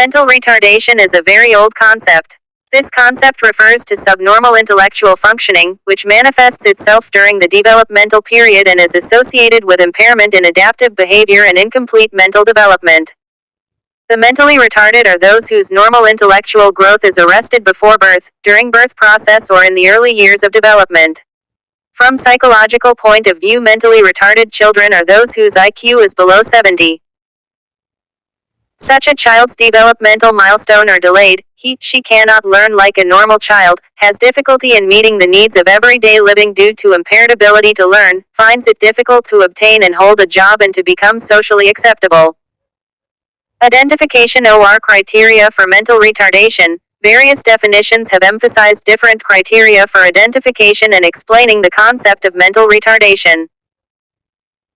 Mental retardation is a very old concept. This concept refers to subnormal intellectual functioning, which manifests itself during the developmental period and is associated with impairment in adaptive behavior and incomplete mental development. The mentally retarded are those whose normal intellectual growth is arrested before birth, during birth process, or in the early years of development. From psychological point of view, mentally retarded children are those whose IQ is below 70. Such a child's developmental milestone are delayed, she cannot learn like a normal child, has difficulty in meeting the needs of everyday living due to impaired ability to learn, finds it difficult to obtain and hold a job and to become socially acceptable. Identification or criteria for mental retardation. Various definitions have emphasized different criteria for identification and explaining the concept of mental retardation.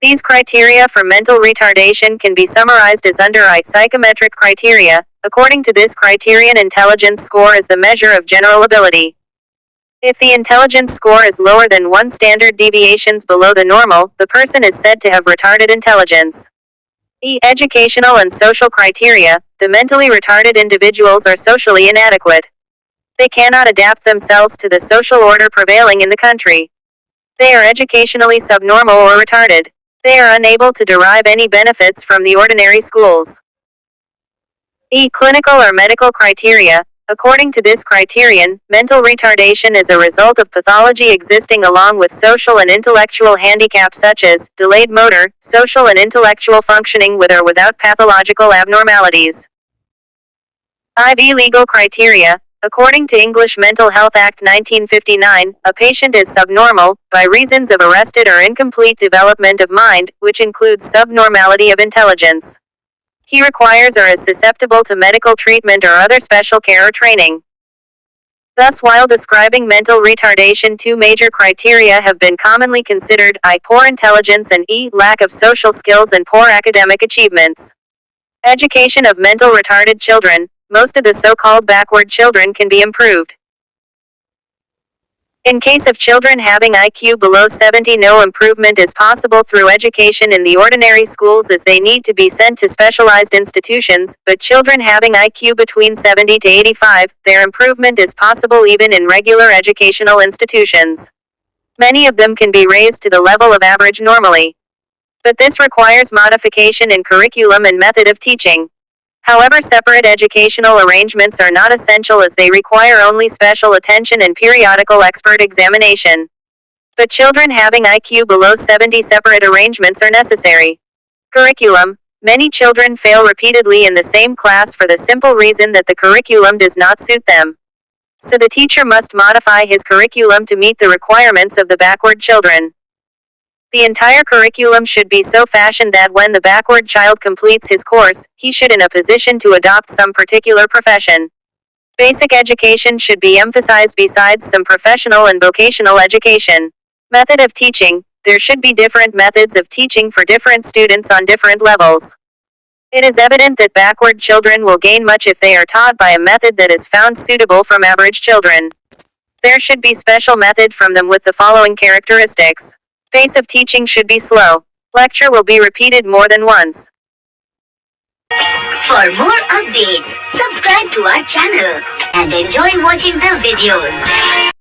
These criteria for mental retardation can be summarized as under psychometric criteria. According to this criterion, intelligence score is the measure of general ability. If the intelligence score is lower than 1 standard deviations below the normal, the person is said to have retarded intelligence. Educational and social criteria. The mentally retarded individuals are socially inadequate. They cannot adapt themselves to the social order prevailing in the country. They are educationally subnormal or retarded. They are unable to derive any benefits from the ordinary schools. Clinical or medical criteria. According to this criterion, mental retardation is a result of pathology existing along with social and intellectual handicap such as delayed motor, social and intellectual functioning with or without pathological abnormalities. Legal criteria. According to English Mental Health Act 1959, a patient is subnormal by reasons of arrested or incomplete development of mind, which includes subnormality of intelligence. He requires or is susceptible to medical treatment or other special care or training. Thus, while describing mental retardation, 2 major criteria have been commonly considered: poor intelligence, and lack of social skills and poor academic achievements. Education of mental retarded children. Most of the so-called backward children can be improved. In case of children having IQ below 70, no improvement is possible through education in the ordinary schools as they need to be sent to specialized institutions, but children having IQ between 70 to 85, their improvement is possible even in regular educational institutions. Many of them can be raised to the level of average normally. But this requires modification in curriculum and method of teaching. However, separate educational arrangements are not essential as they require only special attention and periodical expert examination. But children having IQ below 70, separate arrangements are necessary. Curriculum. Many children fail repeatedly in the same class for the simple reason that the curriculum does not suit them. So the teacher must modify his curriculum to meet the requirements of the backward children. The entire curriculum should be so fashioned that when the backward child completes his course, he should in a position to adopt some particular profession. Basic education should be emphasized besides some professional and vocational education. Method of teaching. There should be different methods of teaching for different students on different levels. It is evident that backward children will gain much if they are taught by a method that is found suitable from average children. There should be special method from them with the following characteristics. Pace of teaching should be slow. Lecture will be repeated more than once. For more updates, subscribe to our channel and enjoy watching the videos.